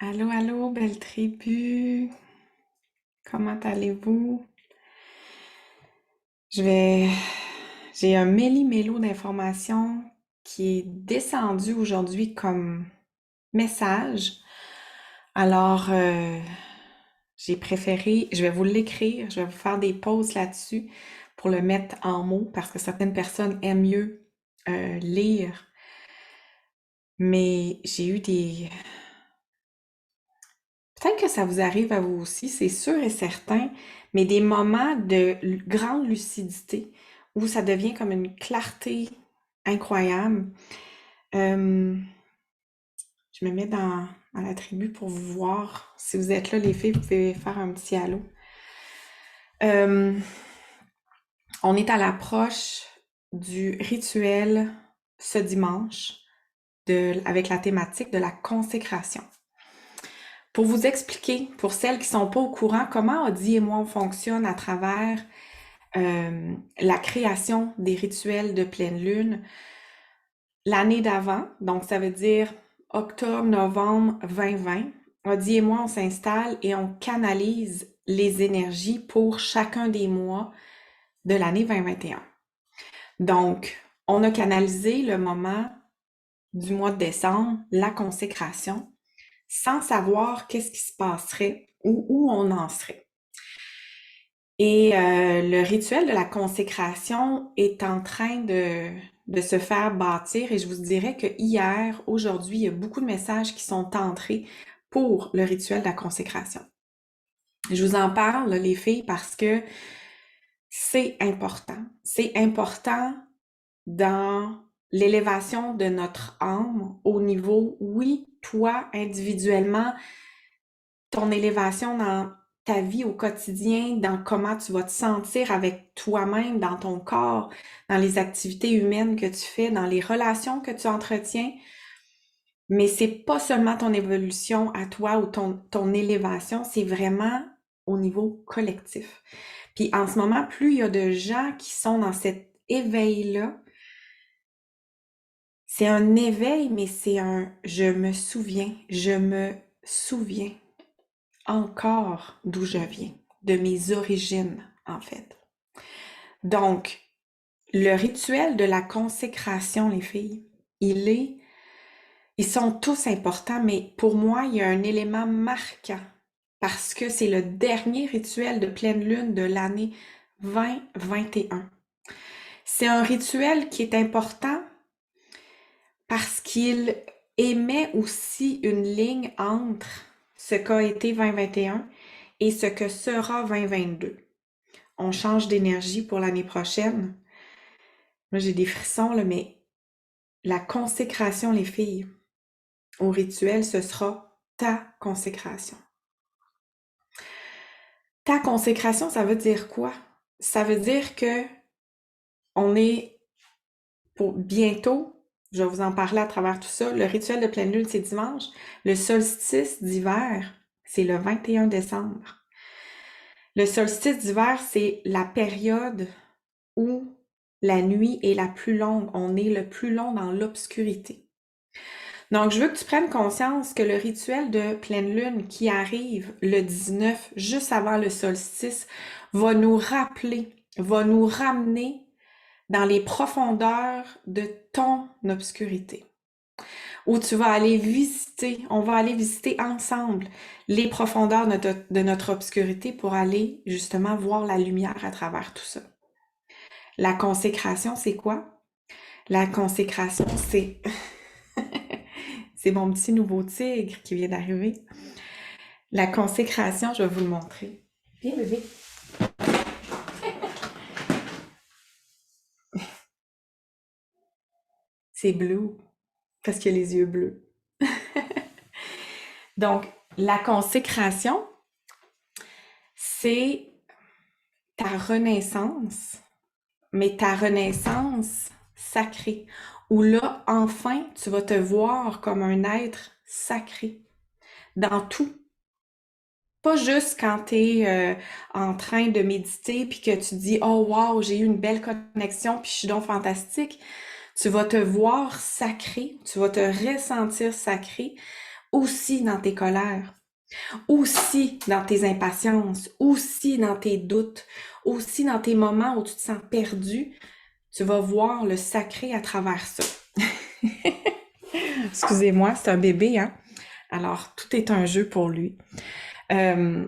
Allô, allô, belle tribu. Comment allez-vous? Je vais... J'ai un méli-mélo d'informations qui est descendu aujourd'hui comme message. Alors, j'ai préféré, je vais vous l'écrire, je vais vous faire des pauses là-dessus pour le mettre en mots parce que certaines personnes aiment mieux lire. Mais j'ai eu des, peut-être que ça vous arrive à vous aussi, c'est sûr et certain, mais des moments de grande lucidité où ça devient comme une clarté incroyable. Euh, je me mets dans la tribu pour vous voir. Si vous êtes là, les filles, vous pouvez faire un petit allô. Euh, on est à l'approche du rituel ce dimanche avec la thématique de la consécration. Pour vous expliquer, pour celles qui sont pas au courant, comment Audie et moi on fonctionne à travers la création des rituels de pleine lune, l'année d'avant, donc ça veut dire octobre, novembre 2020, Audie et moi on s'installe et on canalise les énergies pour chacun des mois de l'année 2021. Donc, on a canalisé le moment du mois de décembre, la consécration, sans savoir qu'est-ce qui se passerait ou où on en serait. Et le rituel de la consécration est en train de se faire bâtir et je vous dirais que hier, aujourd'hui, il y a beaucoup de messages qui sont entrés pour le rituel de la consécration. Je vous en parle, les filles, parce que c'est important. C'est important dans l'élévation de notre âme au niveau, oui, toi, individuellement, ton élévation dans ta vie au quotidien, dans comment tu vas te sentir avec toi-même, dans ton corps, dans les activités humaines que tu fais, dans les relations que tu entretiens. Mais c'est pas seulement ton évolution à toi ou ton élévation, c'est vraiment au niveau collectif. Puis en ce moment, plus il y a de gens qui sont dans cet éveil-là, c'est un éveil, mais c'est un je me souviens encore d'où je viens, de mes origines, en fait. Donc, le rituel de la consécration, les filles, ils sont tous importants, mais pour moi, il y a un élément marquant parce que c'est le dernier rituel de pleine lune de l'année 2021. C'est un rituel qui est important parce qu'il émet aussi une ligne entre ce qu'a été 2021 et ce que sera 2022. On change d'énergie pour l'année prochaine. Moi, j'ai des frissons, là, mais la consécration, les filles, au rituel, ce sera ta consécration. Ta consécration, ça veut dire quoi? Ça veut dire que on est pour bientôt, je vais vous en parler à travers tout ça, le rituel de pleine lune, c'est dimanche. Le solstice d'hiver, c'est le 21 décembre. Le solstice d'hiver, c'est la période où la nuit est la plus longue. On est le plus long dans l'obscurité. Donc, je veux que tu prennes conscience que le rituel de pleine lune qui arrive le 19, juste avant le solstice, va nous rappeler, va nous ramener dans les profondeurs de ton obscurité, où tu vas aller visiter, on va aller visiter ensemble les profondeurs de notre obscurité pour aller justement voir la lumière à travers tout ça. La consécration, c'est quoi? La consécration, c'est c'est mon petit nouveau tigre qui vient d'arriver. La consécration, je vais vous le montrer. Viens, bébé. C'est blue, parce qu'il a les yeux bleus. Donc, la consécration, c'est ta renaissance, mais ta renaissance sacrée, où là, enfin, tu vas te voir comme un être sacré dans tout. Pas juste quand tu es en train de méditer puis que tu dis oh wow, j'ai eu une belle connexion puis je suis donc fantastique. Tu vas te voir sacré, tu vas te ressentir sacré aussi dans tes colères, aussi dans tes impatiences, aussi dans tes doutes, aussi dans tes moments où tu te sens perdu. Tu vas voir le sacré à travers ça. Excusez-moi, c'est un bébé, hein? Alors, tout est un jeu pour lui. Euh,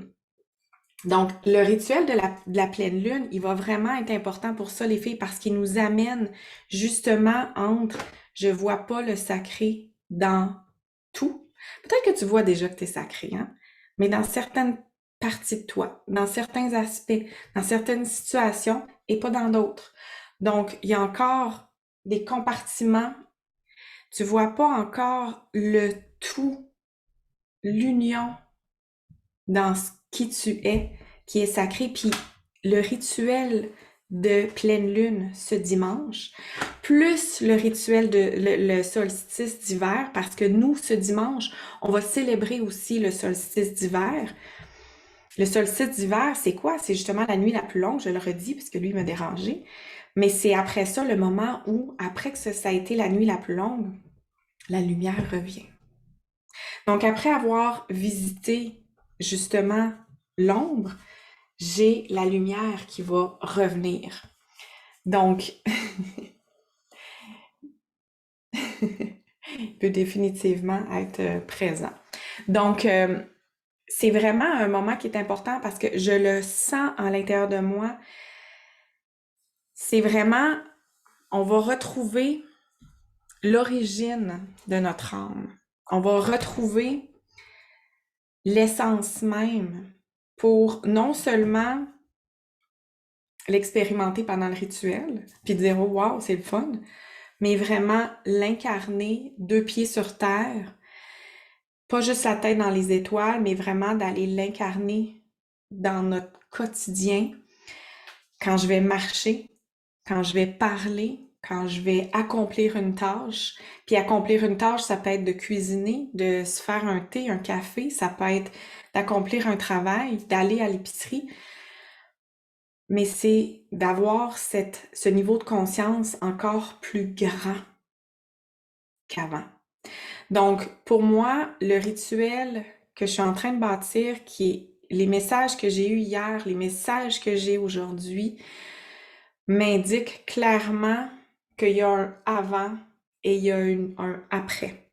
donc, le rituel de la pleine lune, il va vraiment être important pour ça, les filles, parce qu'il nous amène justement entre je vois pas le sacré dans tout. Peut-être que tu vois déjà que tu es sacré, hein? Mais dans certaines parties de toi, dans certains aspects, dans certaines situations et pas dans d'autres. Donc, il y a encore des compartiments. Tu vois pas encore le tout, l'union dans ce qui tu es, qui est sacré. Puis le rituel de pleine lune ce dimanche, plus le rituel de le solstice d'hiver, parce que nous, ce dimanche, on va célébrer aussi le solstice d'hiver. Le solstice d'hiver, c'est quoi? C'est justement la nuit la plus longue, je le redis, parce que lui m'a dérangé. Mais c'est après ça le moment où, après que ça a été la nuit la plus longue, la lumière revient. Donc, après avoir visité justement l'ombre, j'ai la lumière qui va revenir. Donc, il peut définitivement être présent. Donc, c'est vraiment un moment qui est important parce que je le sens à l'intérieur de moi. C'est vraiment, on va retrouver l'origine de notre âme. On va retrouver l'essence même pour non seulement l'expérimenter pendant le rituel, puis dire oh, wow, c'est le fun, mais vraiment l'incarner 2 pieds sur terre, pas juste la tête dans les étoiles, mais vraiment d'aller l'incarner dans notre quotidien, quand je vais marcher, quand je vais parler, quand je vais accomplir une tâche. Puis accomplir une tâche, ça peut être de cuisiner, de se faire un thé, un café, ça peut être d'accomplir un travail, d'aller à l'épicerie. Mais c'est d'avoir ce niveau de conscience encore plus grand qu'avant. Donc, pour moi, le rituel que je suis en train de bâtir, qui est les messages que j'ai eus hier, les messages que j'ai aujourd'hui, m'indiquent clairement qu'il y a un avant et il y a un après.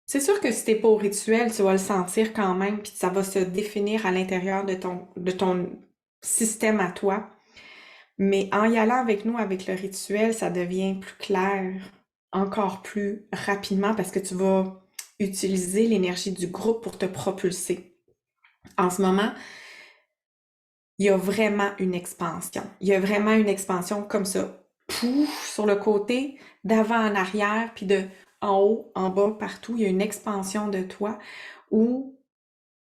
C'est sûr que si t'es pas au rituel, tu vas le sentir quand même, puis ça va se définir à l'intérieur de ton système à toi. Mais en y allant avec nous, avec le rituel, ça devient plus clair, encore plus rapidement, parce que tu vas utiliser l'énergie du groupe pour te propulser. En ce moment, il y a vraiment une expansion. Il y a vraiment une expansion comme ça, pouf, sur le côté, d'avant en arrière, puis de en haut, en bas, partout. Il y a une expansion de toi où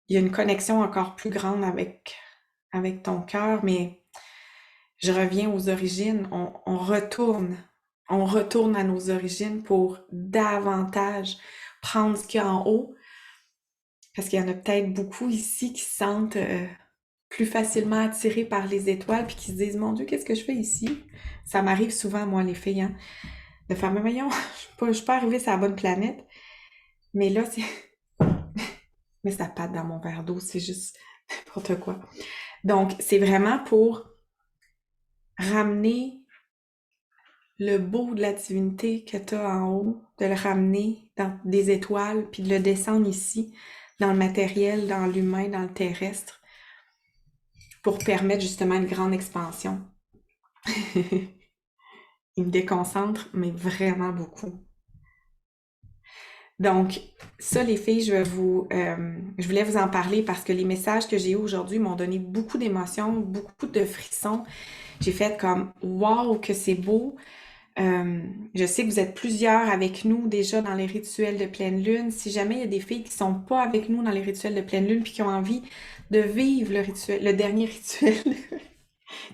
il y a une connexion encore plus grande avec ton cœur, mais je reviens aux origines, on retourne à nos origines pour davantage prendre ce qu'il y a en haut, parce qu'il y en a peut-être beaucoup ici qui se sentent plus facilement attirés par les étoiles puis qui se disent, mon Dieu, qu'est-ce que je fais ici? Ça m'arrive souvent, moi, les filles, hein, de faire, mais voyons, je suis pas arrivée sur la bonne planète, mais là, c'est... mais ça pâte dans mon verre d'eau, c'est juste n'importe quoi. Donc, c'est vraiment pour ramener le beau de la divinité que tu as en haut, de le ramener dans des étoiles, puis de le descendre ici, dans le matériel, dans l'humain, dans le terrestre, pour permettre justement une grande expansion. Il me déconcentre, mais vraiment beaucoup. Donc, ça, les filles, je voulais vous en parler parce que les messages que j'ai eus aujourd'hui m'ont donné beaucoup d'émotions, beaucoup de frissons. J'ai fait comme, wow, que c'est beau. Je sais que vous êtes plusieurs avec nous déjà dans les rituels de pleine lune. Si jamais il y a des filles qui sont pas avec nous dans les rituels de pleine lune puis qui ont envie de vivre le dernier rituel,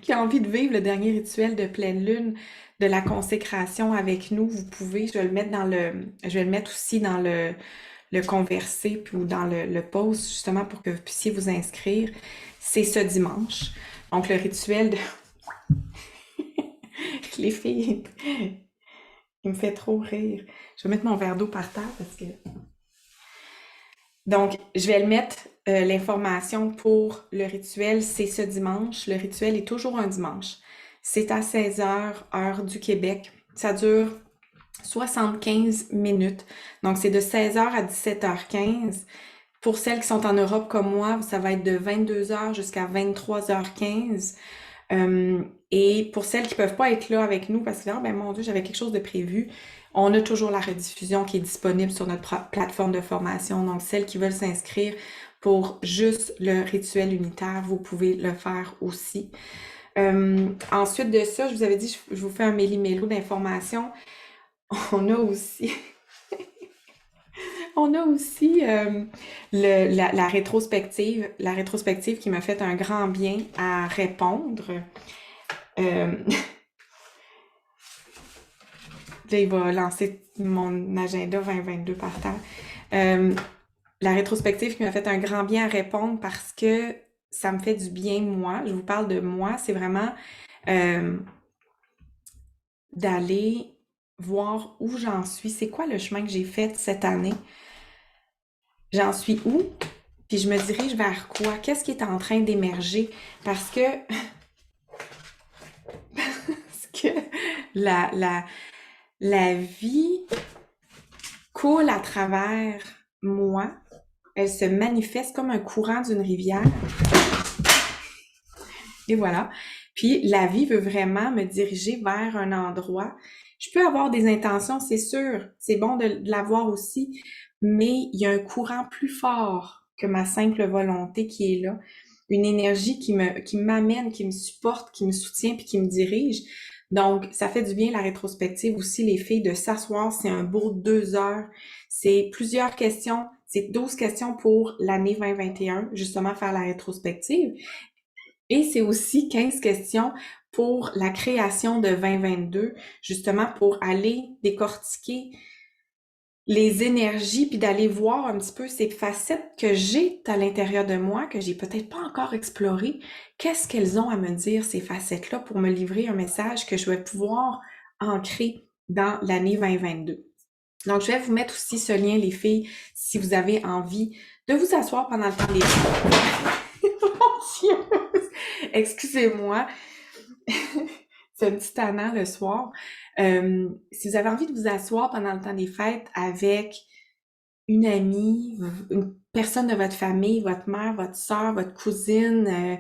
qui ont envie de vivre le dernier rituel de pleine lune, de la consécration avec nous, vous pouvez, je vais le mettre aussi dans le conversé puis ou dans le post justement pour que vous puissiez vous inscrire. C'est ce dimanche. Donc le rituel de les filles, il me fait trop rire. Je vais mettre mon verre d'eau par terre parce que Donc, je vais le mettre, l'information pour le rituel, c'est ce dimanche. Le rituel est toujours un dimanche. C'est à 16 heures, heure du Québec. Ça dure 75 minutes. Donc, c'est de 16 heures à 17h15. Pour celles qui sont en Europe comme moi, ça va être de 22 heures jusqu'à 23h15. Et pour celles qui peuvent pas être là avec nous parce que, ah, ben mon Dieu, j'avais quelque chose de prévu, on a toujours la rediffusion qui est disponible sur notre plateforme de formation. Donc, celles qui veulent s'inscrire pour juste le rituel unitaire, vous pouvez le faire aussi. Ensuite de ça, je vous avais dit, je vous fais un méli-mélo d'informations. On a aussi, on a aussi la rétrospective qui m'a fait un grand bien à répondre. Euh, Là, il va lancer mon agenda 2022 par terre. Euh, la rétrospective qui m'a fait un grand bien à répondre parce que ça me fait du bien, moi. Je vous parle de moi. C'est vraiment euh, d'aller voir où j'en suis. C'est quoi le chemin que j'ai fait cette année? J'en suis où? Puis je me dirige vers quoi? Qu'est-ce qui est en train d'émerger? Parce que, parce que la, la, la vie coule à travers moi. Elle se manifeste comme un courant d'une rivière. Et voilà. Puis la vie veut vraiment me diriger vers un endroit. Je peux avoir des intentions, c'est sûr. C'est bon de l'avoir aussi. Mais il y a un courant plus fort que ma simple volonté qui est là. Une énergie qui m'amène, qui me supporte, qui me soutient puis qui me dirige. Donc, ça fait du bien la rétrospective aussi, les filles, de s'asseoir. C'est un beau 2 heures. C'est plusieurs questions. C'est 12 questions pour l'année 2021, justement faire la rétrospective. Et c'est aussi 15 questions pour la création de 2022, justement pour aller décortiquer les énergies puis d'aller voir un petit peu ces facettes que j'ai à l'intérieur de moi, que j'ai peut-être pas encore explorées. Qu'est-ce qu'elles ont à me dire, ces facettes-là, pour me livrer un message que je vais pouvoir ancrer dans l'année 2022. Donc, je vais vous mettre aussi ce lien, les filles, si vous avez envie de vous asseoir pendant le temps des fêtes. Excusez-moi, c'est un petit tannant le soir. Si vous avez envie de vous asseoir pendant le temps des fêtes avec une amie, une personne de votre famille, votre mère, votre soeur, votre cousine,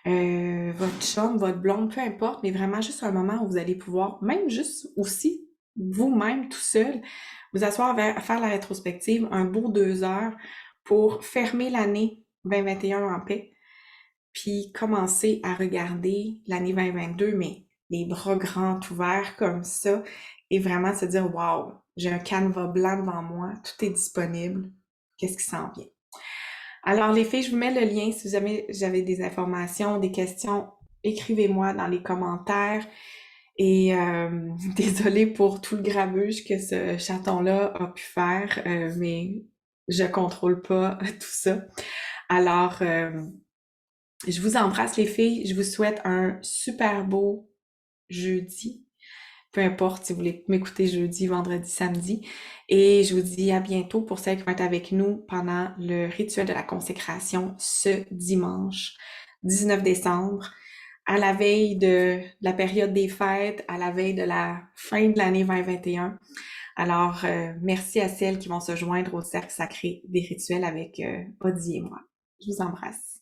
votre chum, votre blonde, peu importe, mais vraiment juste un moment où vous allez pouvoir, même juste aussi vous-même tout seul, vous asseoir à faire la rétrospective, un beau 2 heures pour fermer l'année 2021 en paix, puis commencer à regarder l'année 2022, mais les bras grands ouverts comme ça, et vraiment se dire, waouh, j'ai un canevas blanc devant moi, tout est disponible, qu'est-ce qui s'en vient? Alors les filles, je vous mets le lien si jamais j'avais des informations, des questions, écrivez-moi dans les commentaires. Et désolée pour tout le grabuge que ce chaton-là a pu faire, mais je contrôle pas tout ça. Alors, je vous embrasse les filles, je vous souhaite un super beau jeudi, peu importe si vous voulez m'écouter jeudi, vendredi, samedi, et je vous dis à bientôt pour celles qui vont être avec nous pendant le rituel de la consécration ce dimanche 19 décembre, à la veille de la période des fêtes, à la veille de la fin de l'année 2021. Alors, merci à celles qui vont se joindre au cercle sacré des rituels avec Audie et moi. Je vous embrasse.